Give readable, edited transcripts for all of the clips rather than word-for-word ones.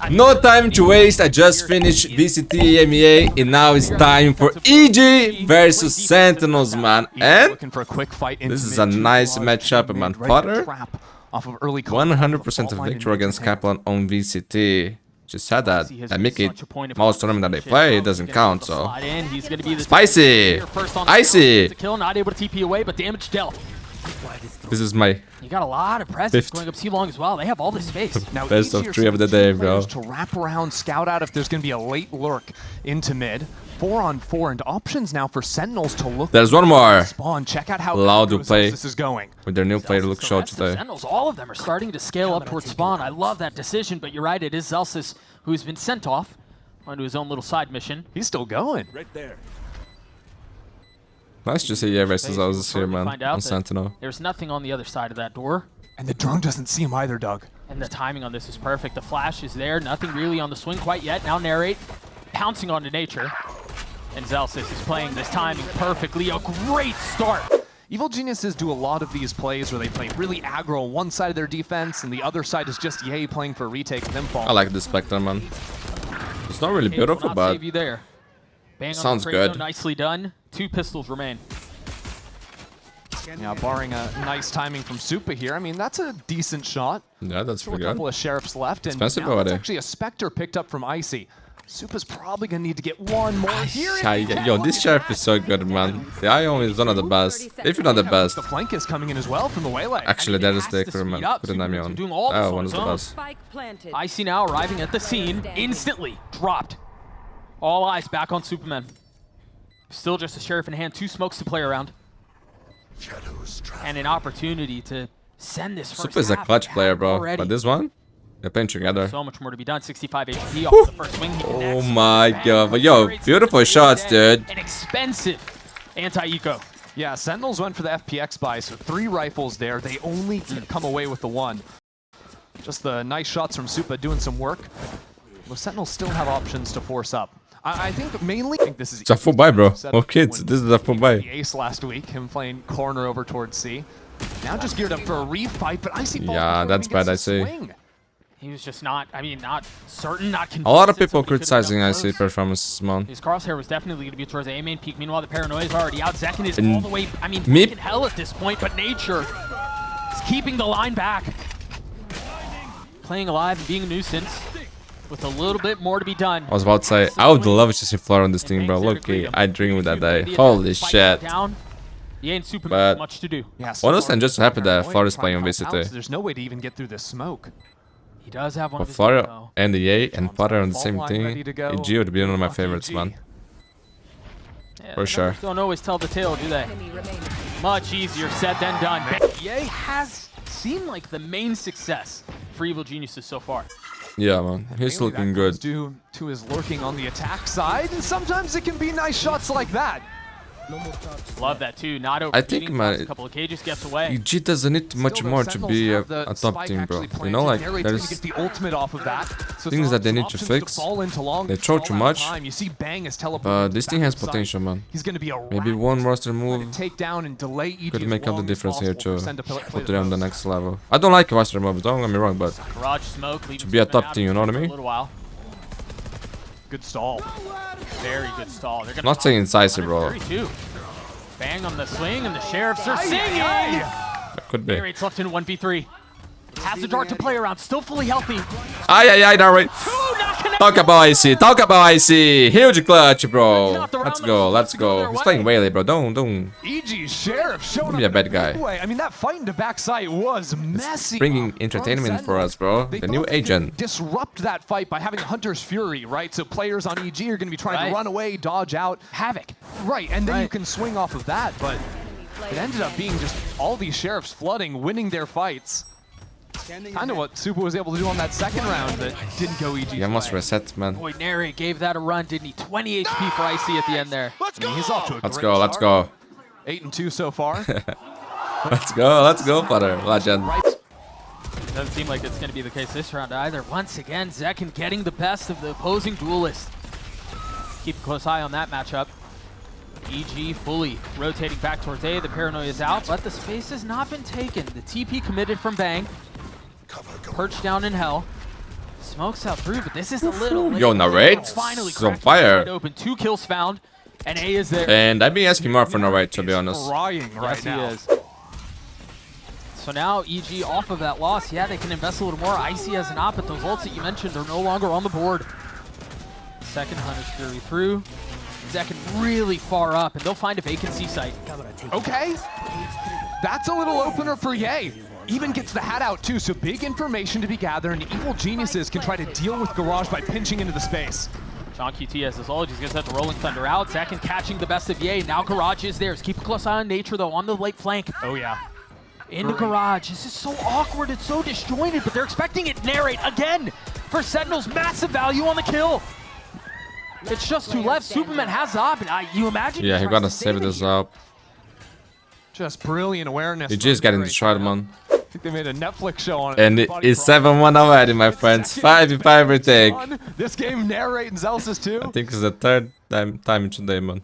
No time to waste. I just finished VCT EMEA, and now it's time for EG versus Sentinels, man. And this is a nice matchup, man. Potter, 100% of victory against Kaplan on VCT. Just said that. I make it most tournament that they play, it doesn't count, so. Spicy! Icy! Not able to TP away, but damage dealt. This is my you got a lot of presence going up C long as well. They have all the space. Now, best of 3 of the day, bro. To wrap around, scout out if there's going to be a late lurk into mid. 4-on-4 and options now for Sentinels to look. There's one more. Spawn. Check out how loud to play this is going. With their new player look show today. Sentinels, all of them are starting to scale up towards spawn. I love that decision, but you're right. It is Zelsis who's been sent off onto his own little side mission. He's still going. Right there. Nice to see versus Zelsis here, man. On Sentinel. There's nothing on the other side of that door. And the drone doesn't see him either, Doug. And the timing on this is perfect. The flash is there. Nothing really on the swing quite yet. Now Narrate pouncing onto Nature. And Zelsis is playing this timing perfectly. A great start. Evil Geniuses do a lot of these plays where they play really aggro on one side of their defense, and the other side is just Ye playing for a retake of Infall. I like this Spectre, man. It's not really beautiful, but save you there. Bang sounds on the radio, good. Nicely done. 2 pistols remain. Yeah, barring a nice timing from Supa here. I mean, that's a decent shot. Yeah, that's Still pretty a good. couple of sheriffs left, and Expensive now already. that's actually a Spectre picked up from Icy. Supa's probably gonna need to get one more here. Yo, this sheriff is so good, man. The Ion is one of the best, if you're not the best. The flank is coming in as well from the waylay. Actually, that is the man. Put an Ami on. Oh, one of the best. Icy now arriving at the scene, instantly dropped. All eyes back on Superman. Still just a sheriff in hand, 2 smokes to play around. And an opportunity to send this first Supa is a clutch player, bro. already. But this one, they're playing together. So much more to be done. 65 HP off the first swing. Oh my god. But yo, beautiful shots, dude. An expensive anti-eco. Yeah, Sentinels went for the FPX buy, so 3 rifles there. They only come away with the 1. Just the nice shots from Supa doing some work. The Sentinels still have options to force up. I think mainly this is It's a full buy, bro. Oh, kids, this is a full buy. the ace last week, him playing corner over towards C. Now just geared up for a refight, but Icy falls Yeah, before that's he gets bad, a I see. swing. He was just not, I mean, not certain, not convinced. A lot of that people somebody could have criticizing done IC worse. performances, man. His crosshair was definitely going to be towards the A main peak. Meanwhile, the paranoia is already out. Zekin is And all the way, I mean, Meep. in hell at this point, but Nature is keeping the line back. Playing alive and being a nuisance with a little bit more to be done. I was about to say, I would love to see Flora on this team, bro. Look, I dream with that day. Holy shit. He ain't super But much to do. Yeah, honestly, I'm just happy that Paranoia Flora is trying playing on to help out, so VCT. there's no way to even get through this smoke. He does have one But of his Flora though. and the A and Potter on the Fault same line team, ready to go. EG would be one of my favorites, man. Yeah, For the sure. numbers don't always tell the tale, do they? Much easier said than done. Ye has seemed like the main success for Evil Geniuses so far. Yeah, man. He's Mainly looking that comes good. due to his lurking on the attack side, and sometimes it can be nice shots like that. Love that too. Not I think overheating, my- a couple of cages gets away. EG doesn't need much Still, more though, to Sentinels be have a the top spike team, bro. actually You know, like, planted. Narrate's gonna there's get the ultimate off of that. So things it's that they need to options fix. fall into long, They throw too all out much. time. You see Bang is teleporting But to this the thing has back side. potential, man. He's going to be a Maybe rat. one roster Trying move to take down and delay EG could as make up the long as difference here possible to for Sen to play put the it on the most. next level. I don't like roster moves, don't get me wrong, but Garage smoke leaving be a Superman top out team, you know what I for mean? A little while. Good stall. Very good stall. They're gonna Not saying incisive, bro. 132. Bang on the swing, and the sheriffs are singing. That could be. Narrate's left in 1v3. Has a dart to play around, still fully healthy. Aye, Narrate. Ooh, not connected. Talk about IC, talk about IC. Huge clutch, bro. Let's go, let's go. He's playing Waylay, bro. Don't. EG Sheriff showing Don't be a up bad in guy. big way. I mean, that fight in the backside was messy. Bringing entertainment for us, bro. They The new both agent. disrupt that fight by having Hunter's Fury, right? So players on EG are going to be trying Right. to run away, dodge out. Havoc. Right, and then you Right. can swing off of that, but it ended up being just all these Sheriffs flooding, winning their fights. Kind of what Supa was able to do on that second round that didn't go EG's Yeah, must way. reset, man. Boy, Narrate gave that a run, didn't he? 20 HP for IC at the end there. I mean, he's off to a Let's great go, let's start. go. 8-2 so far. Let's go, Potter. Legend. Doesn't seem like it's going to be the case this round either. Once again, Zekin getting the best of the opposing duelist. Keep a close eye on that matchup. EG fully rotating back towards A. The paranoia is out, but the space has not been taken. The TP committed from Bang. Perched down in hell. Smokes out through, but this is a little late. Yo, Narrate, Finally it's on cracked fire. wide open. 2 kills found, and A is there. And I've been asking more for Narrate, to be honest. Frying right Yes, now. he is. So now EG off of that loss. Yeah, they can invest a little more. Icy has an op, but those ults that you mentioned are no longer on the board. Second Hunter's Fury through. Zekin really far up, and they'll find a vacancy site. Okay, that's a little opener for Ye. Even gets the hat out too, so big information to be gathered, and Evil Geniuses can try to deal with Garage by pinching into the space. JOHNQT has his ult. He's going to set the Rolling Thunder out. Zekin catching the best of Ye. Now Garage is theirs. Keep a close eye on Nature, though, on the late flank. Oh, yeah. Into Garage. This is so awkward. It's so disjointed, but they're expecting it. Narrate again for Sentinels. Massive value on the kill. It's just 2 left. Superman has Zob, and you imagine. Yeah, he gotta save this up. Just brilliant awareness. He just getting destroyed, man. I think they made a Netflix show on it. And it's 7-1 already, my friends. 5v5 retake. This game narrate and Zelsis too. I think it's the 3rd time today, man.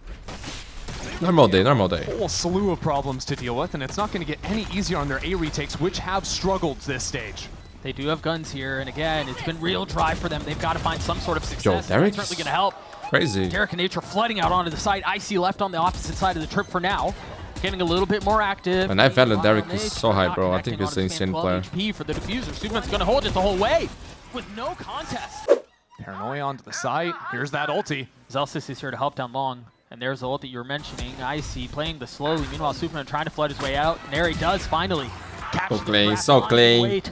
Normal day, normal day. Whole slew of problems to deal with, and it's not going to get any easier on their A retakes, which have struggled this stage. They do have guns here, and again, it's been real dry for them. They've got to find some sort of success. Derek That's certainly going to help. Crazy. Derek and Nature flooding out onto the side. Icy left on the opposite side of the trip for now. Getting a little bit more active. And I felt that Derek is so high, bro. I think he's an insane player. HP for the diffuser. Superman's going to hold it the whole way with no contest. Paranoia onto the site. Here's that ulti. Zelsis is here to help down long. And there's the ult that you were mentioning. Icy playing the slowly. Meanwhile, Superman trying to flood his way out. Nary does finally. So clean, so clean.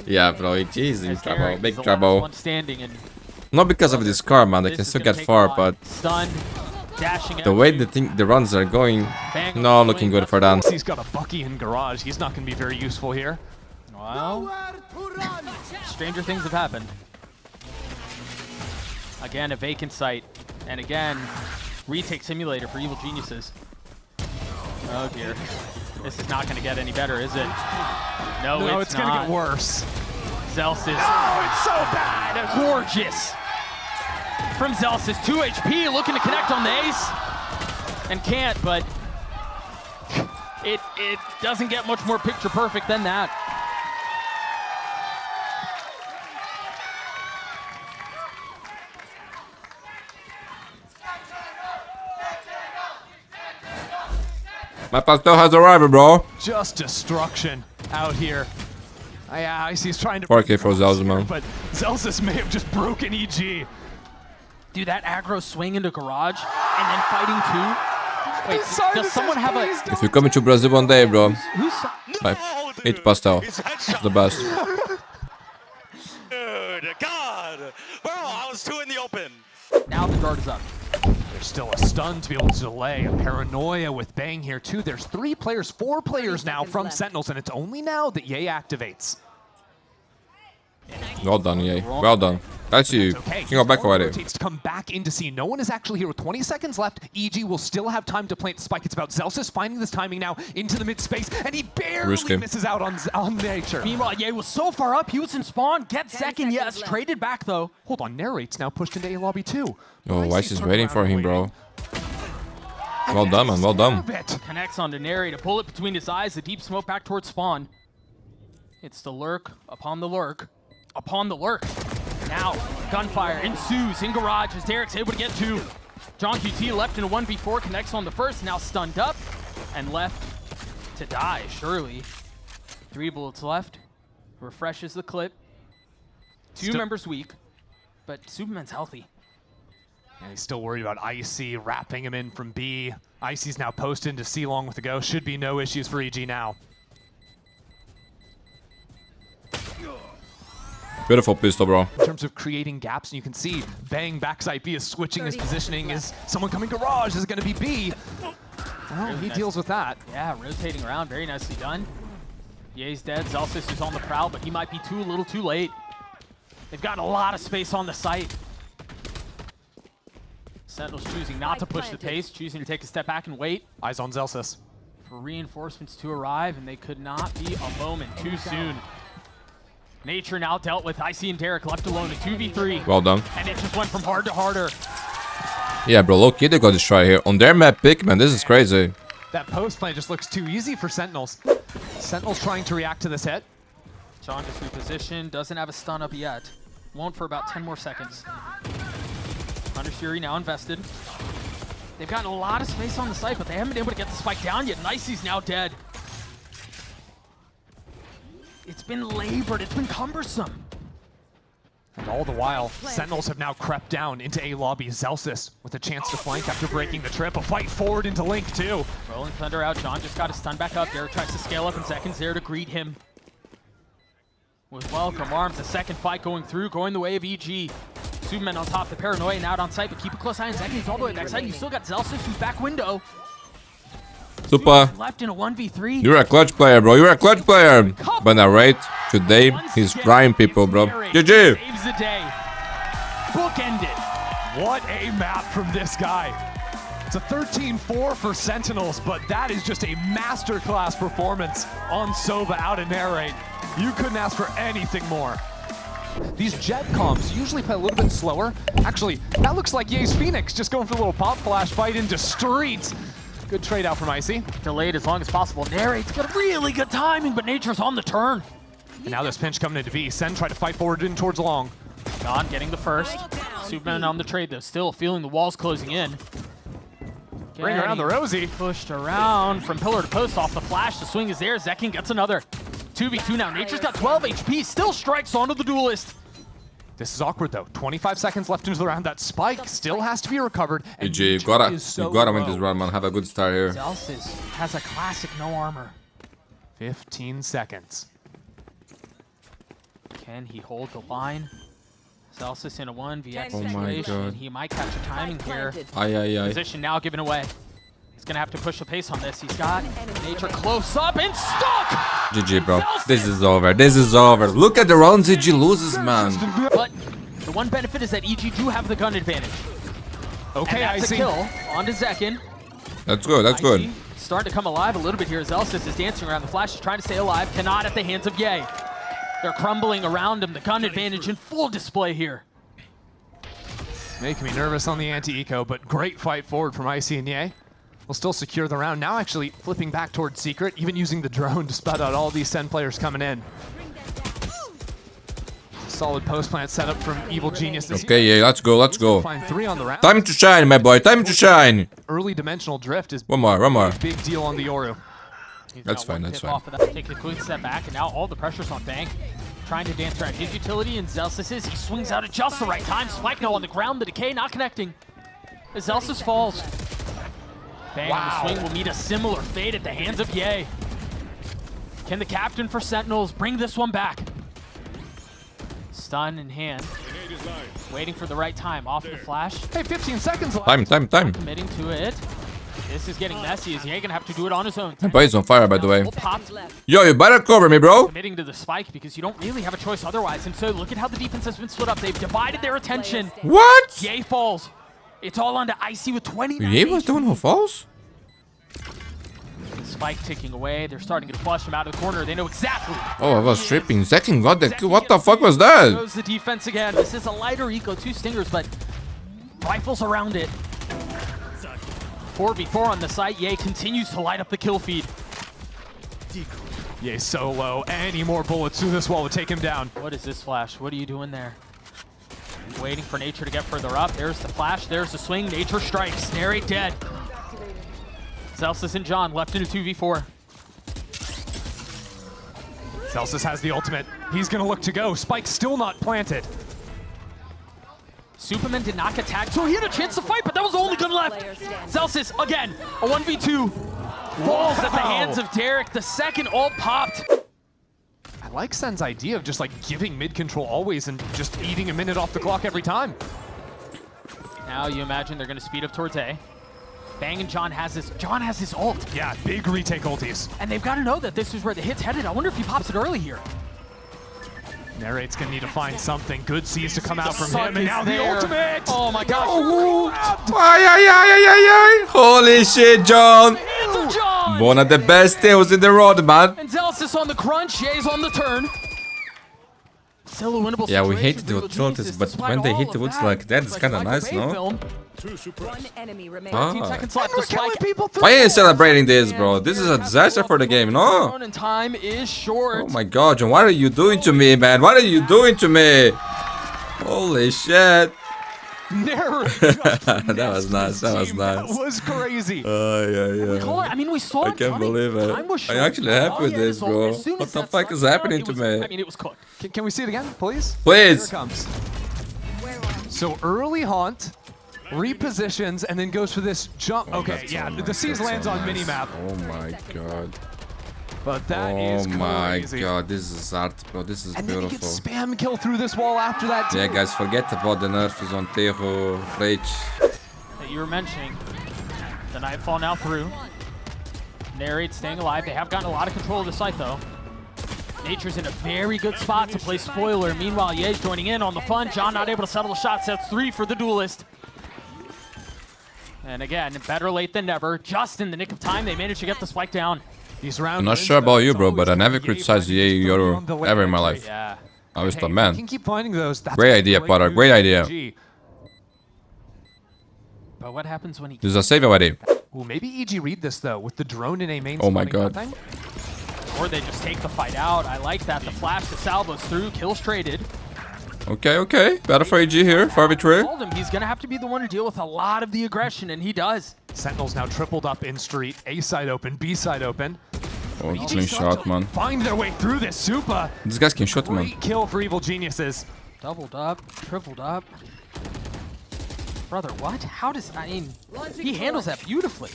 Yeah, bro, it's easy trouble, big trouble. Not because of this car, man. They can still get far, but stunned, dashing the way the runs are going, not looking good for them. He's got a Bucky in Garage. He's not going to be very useful here. Well, stranger things have happened. Again, a vacant site, and again, retake simulator for Evil Geniuses. Oh dear. This is not going to get any better, is it? No, it's going to get worse. Zelsis. Oh, it's so bad. Gorgeous. From Zelsis, 2 HP, looking to connect on the ace. And can't, but it doesn't get much more picture perfect than that. My pastel has arrived, bro. Just destruction out here. Yeah, I see he's trying to... 4K for Zelsis, man. But Zelsis may have just broken EG. Dude, that aggro swing into Garage and then fighting 2. Wait, does someone have a... If you're coming to Brazil one day, bro, Who's... eat pastel. It's the best. Dude, God. Bro, I was 2 in the open. Now the guard is up. There's still a stun to be able to delay. A Paranoia with Bang here too. There's 4 players now from Sentinels, and it's only now that Ye activates. Well done, Ye. Well done. That's you. Okay. You can go back already. Rotates to come back into C. No one is actually here with 20 seconds left. EG will still have time to plant the spike. It's about Zelsis finding this timing now into the mid space, and he barely misses out on Nature. Meanwhile, Ye was so far up, he was in spawn. Gets second, yes. Traded back, though. Hold on, Narrate's now pushed into A lobby too. Oh, Weiss is waiting for him, bro. Well done, man. Well done. Connects onto Nary to pull it between his eyes. The deep smoke back towards spawn. It's the lurk upon the lurk. Upon the lurk. Now, gunfire ensues in Garage as Derek's able to get 2. JOHNQT left in a 1v4, connects on the first, now stunned up and left to die, surely. 3 bullets left. Refreshes the clip. 2 members weak, but Superman's healthy. And he's still worried about Icy wrapping him in from B. Icy's now posted into C long with the go. Should be no issues for EG now. Beautiful pistol, bro. In terms of creating gaps, and you can see Bang backside B is switching his positioning. Is someone coming Garage? Is it going to be B? Well, he deals with that. Yeah, rotating around, very nicely done. Ye's dead, Zelsis is on the prowl, but he might be a little too late. They've got a lot of space on the site. Sentinels choosing not to push the pace, choosing to take a step back and wait. Eyes on Zelsis. For reinforcements to arrive, and they could not be a moment too soon. Nature now dealt with Icy and Derek left alone in 2v3. Well done. And it just went from hard to harder. Yeah, bro, low-key they got this try here. On their map pick, man, this is crazy. That post play just looks too easy for Sentinels. Sentinels trying to react to this hit. John just repositioned, doesn't have a stun up yet. Won't for about 10 more seconds. Hunter's Fury now invested. They've gotten a lot of space on the site, but they haven't been able to get the spike down yet. Nicey's now dead. It's been labored. It's been cumbersome. And all the while, Sentinels have now crept down into A lobby. Zelsis with a chance to flank after breaking the trip. A fight forward into Link too. Rolling Thunder out. John just got his stun back up. Derek tries to scale up in seconds there to greet him. With welcome arms, a second fight going through, going the way of EG. Superman on top, the Paranoia and out on site, but keep a close eye on Zach. He's all the way backside. You still got Zelsis who's back window. Super. Left in a 1v3. You're a clutch player, bro. You're a clutch player. But narrate today, he's frying people, bro. GG. Saves the day. Bookended. What a map from this guy. It's a 13-4 for Sentinels, but that is just a masterclass performance on Sova out of narrate. You couldn't ask for anything more. These jet comps usually play a little bit slower. Actually, that looks like Ye's Phoenix just going for a little pop flash fight into streets. Good trade out from Icy. Delayed as long as possible. Narrate's got really good timing, but Nature's on the turn. And now this pinch coming into B. Sen tried to fight forward in towards long. John getting the first. Superman on the trade though, still feeling the walls closing in. Bring around the Rosie. Pushed around from pillar to post off the flash. The swing is there. Zekin gets another. 2v2 now. Nature's got 12 HP. Still strikes onto the duelist. This is awkward though. 25 seconds left into the round. That spike still has to be recovered. GG, you gotta win this round, man. Have a good start here. Zelsis has a classic no armor. 15 seconds. Can he hold the line? Zelsis in a 1v Oh my god. He might catch a timing here. Aye. Position now given away. He's gonna have to push the pace on this. He's got Nature close up and stuck! GG, bro. This is over. This is over. Look at the rounds EG loses, man. But the one benefit is that EG do have the gun advantage. Okay, and that's Icy. a kill onto Zekin. That's good. That's good. Icy starting to come alive a little bit here. Zelsis is dancing around. The Flash is trying to stay alive. Cannot at the hands of Ye. They're crumbling around him. The gun advantage in full display here. Making me nervous on the anti-eco, but great fight forward from Icy and Ye. Will still secure the round. Now actually flipping back towards Secret, even using the drone to spot out all these Sen players coming in. Solid post plant setup from Evil Genius. Okay, yeah, let's go. Let's go. Find 3 on the round. Time to shine, my boy. Time to shine. Early dimensional drift is One more. big deal on the Yoru. That's fine. That's fine. Take a quick step back, and now all the pressure's on Bang. Trying to dance around his utility, and Zelsis he swings out at just the right time. Spike now on the ground, the decay not connecting. As Zelsis falls. Bang on the swing will meet a similar fate at the hands of Ye. Can the captain for Sentinels bring this one back? Stun in hand. Waiting for the right time. Off the flash. Hey, 15 seconds left. Time. Committing to it. This is getting messy. Is Ye gonna have to do it on his own? My boy's on fire, by the way. Popped. Yo, you better cover me, bro. Committing to the spike because you don't really have a choice otherwise. And so look at how the defense has been split up. They've divided their attention. What? Ye falls. It's all onto Icy with 20. Ye was the one who falls? The spike ticking away. They're starting to flush him out of the corner. They know exactly. Oh, I was tripping. Zekin got the kill. What the fuck was that? Goes the defense again. This is a lighter eco, 2 stingers, but rifles around it. 4v4 on the site. Ye continues to light up the kill feed. Ye so low. Any more bullets through this wall would take him down. What is this flash? What are you doing there? Waiting for Nature to get further up. There's the flash. There's the swing. Nature strikes. Narrate dead. Zelsis and John left in a 2v4. Zelsis has the ultimate. He's gonna look to go. Spike still not planted. Superman did not get tagged, so he had a chance to fight, but that was the only gun left. Zelsis, again, a 1v2. Falls at the hands of Derek. The second all popped. I like Sen's idea of just like giving mid control always and just eating a minute off the clock every time. Now you imagine they're gonna speed up towards A. Bang and John has his ult. Yeah, big retake ultis. And they've got to know that this is where the hit's headed. I wonder if he pops it early here. Narrate's gonna need to find something. Good sees to come out from Suck him, and now the there. ultimate! Oh my gosh. Ay. Holy shit, John. Hands of John! One of the best tails in the road, man. And Zelsis on the crunch, Ye's on the turn. Still a winnable Yeah, we situation hate the for Evil ultis, Geniuses, but despite when they all hit of the ults like that, it's like kinda a nice, wave no? film. One enemy remaining. 15 seconds left. The spike. Why are you celebrating this, bro? This is a disaster for the game, no? And time is short. Oh my god, John, what are you doing to me, man? What are you doing to me? Holy shit. That was nice, that was nice. That was crazy. I mean, we saw I it can't coming. believe it. Time was I'm short. actually happy with Yeah, this, so bro. as soon What as the that fuck sun is came out, happening it to was- me? I mean, it was cooked. Can we see it again, please? Please. Here it comes. So early haunt, repositions, and then goes for this jump. Okay, yeah, the C's lands on minimap, Oh my god. but that is Oh my crazy. god, this is art, bro. This is And then he beautiful. gets spam kill through this wall after that. Yeah, too. guys, forget about the nerfs on Tejo, Rage. That you were mentioning. The Nightfall now through. Narrate staying alive. They have gotten a lot of control of the site, though. Nature's in a very good spot to play spoiler. Meanwhile, Ye's joining in on the fun. John not able to settle the shot. Sets 3 for the duelist. And again, better late than never. Just in the nick of time, they managed to get the spike down. These round I'm not wins, sure about though, you, it's bro, but I always never Ye criticized finding Ye his Yoru foot on the way ever in my entry. life. Yeah. I was Hey, the if man. you can keep finding those. That's Great idea, Potter, news great for idea. EG. But what happens when he... This is a save already. Ooh, maybe EG read this though with the drone in A main. Oh my spawning God. nothing. Or they just take the fight out. I like that. The flash to Salvos through. Kills traded. Okay, okay. Better for AG here. 4v3. Told him he's going to have to be the one to deal with a lot of the aggression, and he does. Sentinels now tripled up in street. A side open, B side open. Oh, EG clean start shot, to man. Find their way through this super. These guys can shoot, man. Great kill for Evil Geniuses. Doubled up, tripled up. Brother, what? How does... I mean, he handles that beautifully.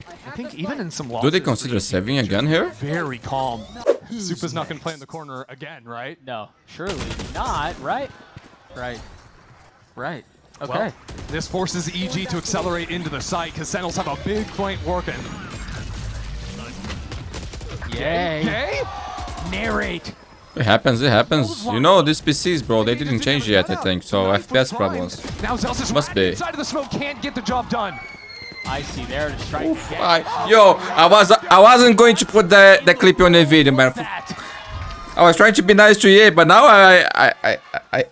I think even in some losses, Do they consider saving again here? very calm. Supa's not going to play in the corner again, right? No, surely not, right? Right. Right. Okay. Well, this forces EG to accelerate into the site because Sentinels have a big flank working. Yay. Okay. Narrate. It happens, it happens. You know, these PCs, bro, they didn't change yet, I think. So, FPS problems. Now Zelsis Must be. inside of the smoke, can't get the job done. I see there to strike again. I wasn't going to put the clip on the video, man. That. I was trying to be nice to you, but now I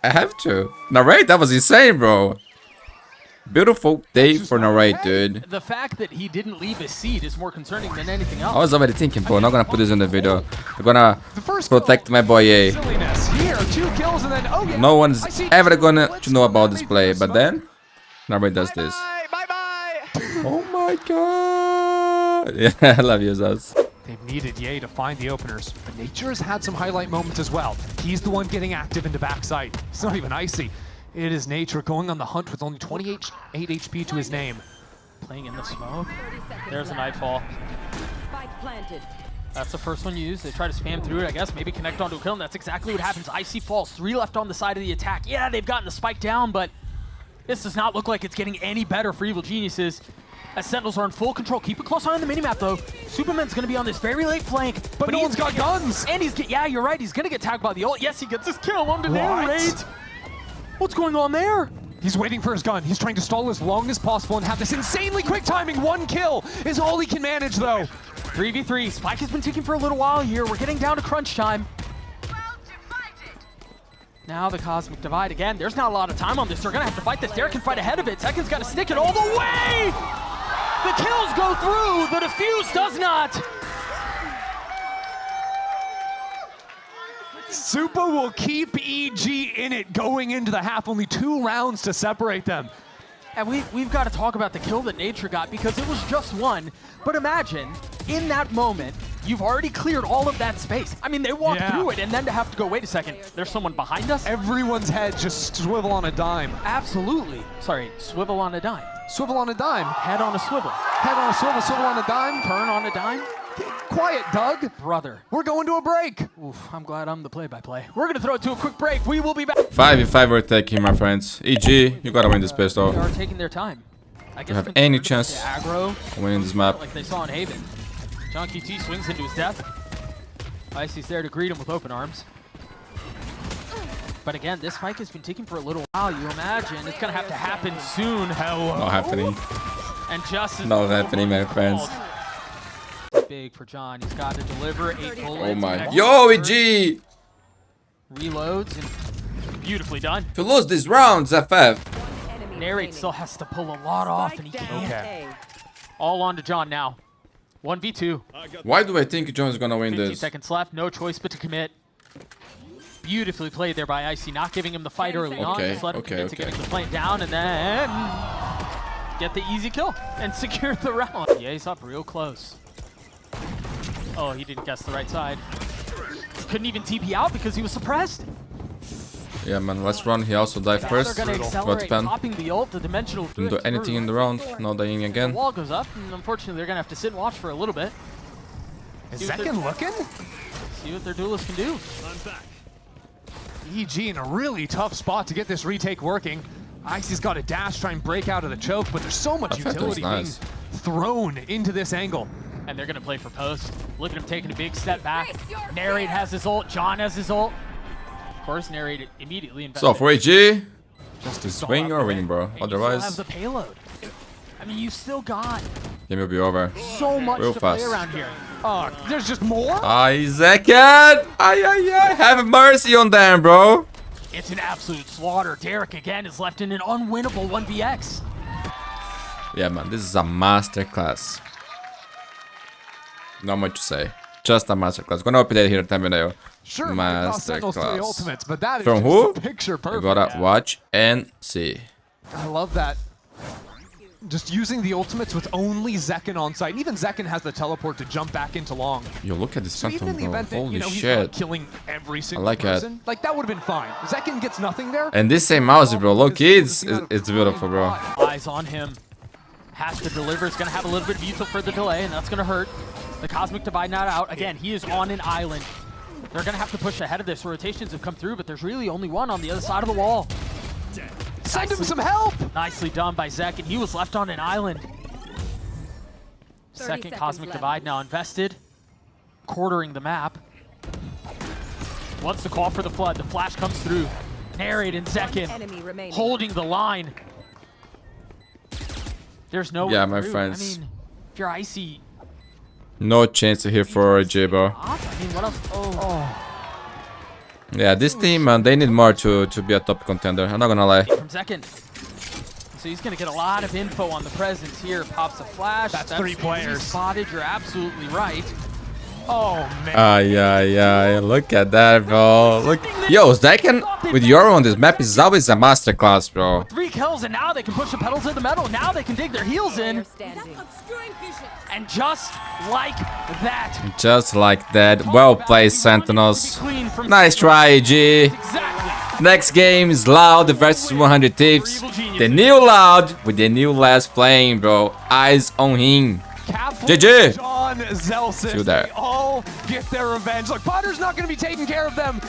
have to. Narrate, that was insane, bro. Beautiful day for Narrate, dude. The fact that he didn't leave his seat is more concerning than anything else. I was already thinking, bro, not gonna put this in the video. I'm gonna The first protect kill, my boy A. silliness. Here, 2 kills and then oh yeah. No one's I see ever two gonna bullets to know about and this they play, put but smoke. then Narrate does this. Bye-bye. Oh my god. Yeah, I love you, Zaz. They've needed Ye to find the openers, but Nature has had some highlight moments as well. He's the one getting active into backside. It's not even icy. It is Nature going on the hunt with only 28 HP to his name. Playing in the smoke. There's a Nightfall. Spike planted. That's the first one used. They try to spam through it, I guess. Maybe connect onto a kill, and that's exactly what happens. Icy falls. 3 left on the side of the attack. Yeah, they've gotten the spike down, but this does not look like it's getting any better for Evil Geniuses. As Sentinels are in full control. Keep a close eye on the minimap, though. Superman's going to be on this very late flank. But no one's got guns! And yeah, you're right. He's going to get tagged by the ult. Yes, he gets his kill on the What? narrate. What's going on there? He's waiting for his gun. He's trying to stall as long as possible and have this insanely quick timing. 1 kill is all he can manage, though. 3v3. Spike has been ticking for a little while here. We're getting down to crunch time. Now the Cosmic Divide again. There's not a lot of time on this. They're going to have to fight this. Derek can fight ahead of it. Second's got to stick it all the way! The kills go through. The defuse does not. Supa will keep EG in it going into the half. Only 2 rounds to separate them. And we've got to talk about the kill that Nature got because it was just 1. But imagine, in that moment, you've already cleared all of that space. I mean, they walked through it and then to have to go, wait a second, there's someone behind us? Everyone's head just swivel on a dime. Absolutely. Sorry, swivel on a dime. Swivel on a dime. Head on a swivel. Head on a swivel, swivel on a dime. Turn on a dime. Quiet, Doug. Brother. We're going to a break. Oof, I'm glad I'm the play-by-play. We're going to throw it to a quick break. We will be back. 5v5 we're taking, my friends. EG, you gotta win this They pistol. are taking their time. I guess have when any they chance aggro, winning this map. like they saw in Haven. JOHNQT swings into his death. Icy's there to greet him with open arms. But again, this fight has been taking for a little while. You imagine it's going to have to happen soon. Hello. Not happening. And just as Not happening, my friends. Big for John. He's got to deliver 8 bullets. Oh my. Next Yo, turn. EG! Reloads and beautifully done. If you lose these rounds, FF. Narrate still has to pull a lot off, and he can't. Okay. All on to John now. 1v2. Why do I think John is gonna win 15 this? seconds left. No choice but to commit. Beautifully played there by Icy, not giving him the fight early on. Okay, Just let him okay, commit to okay. getting the plane down and then get the easy kill and secure the round. Yeah, he's up real close. Oh, he didn't guess the right side. Couldn't even TP out because he was suppressed. Yeah, man, let's run. He also died Now first. they're gonna Got accelerate, pen. popping the ult, the dimensional. Didn't do anything in the round. No dying The again. wall goes up, and unfortunately, they're gonna have to sit and watch for a little bit. Is See what Zekin looking? See what their duelists can do. EG in a really tough spot to get this retake working. Icy's got a dash, try and break out of the choke, but there's so much That Phantom's utility nice. being thrown into this angle. And they're gonna play for post. Look at him taking a big step back. Narrate has his ult. John has his ult. Of course, Narrate immediately invested. So for AG, Just to swing or win, bro. And you still Otherwise, have the payload. I mean, you still got game will be over. so much Real to fast. play around here. Oh, there's just more? Isaac, ay, have mercy on them, bro. It's an absolute slaughter. Derek again is left in an unwinnable 1vx. Yeah, man, this is a masterclass. Not much to say. Just a masterclass. Gonna open it here, thumbnail. Sure, might cost Sentinels 3 Masterclass. ultimates, but that is From just who? picture You perfect. gotta watch and see. I love that. Just using the ultimates with only Zekin on site. And even Zekin has the teleport to jump back into long. Yo, look at this So even in Phantom, the bro. event that, Holy you know, he's not shit. killing every single like it. person, like that would have been fine. Zekin gets nothing there. And this same mouse, bro. Look, it's beautiful, bro. Eyes on him. Has to deliver. It's gonna have a little bit of util for the delay, and that's gonna hurt. The Cosmic Divide not out. Again, he is on an island. They're gonna have to push ahead of this. Rotations have come through, but there's really only one on the other side of the wall. Send him some help! Nicely done by Zek, and he was left on an island. 30 Second seconds Cosmic left. Divide now invested. Quartering the map. What's the call for the flood? The flash comes through. Narrate and Zekin Enemy remaining. holding the line. There's no Yeah, way my through. friends. I mean, if you're Icy, No chance here for AG, bro. I mean, what else? Oh. Yeah, this team, man, they need more to be a top contender. I'm not gonna lie. From Zekin. So he's going to get a lot of info on the presence here. Pops a flash. That's 3 players. Spotted. You're absolutely right. Oh, man. Yeah. Look at that, bro. Look. Yo, Zekin with Euro on this map is always a masterclass, bro. 3 kills, and now they can push the pedal to the metal. Now they can dig their heels in. Standing. And just like that. Just like that. Well played, Sentinels. Clean from Nice try, AG. Exactly. Next game is Loud versus 100 Thieves. The new Loud with the new last playing, bro. Eyes on him. GG. John Zelson. See you there. They all get their revenge. Look, Potter's not going to be taking care of them.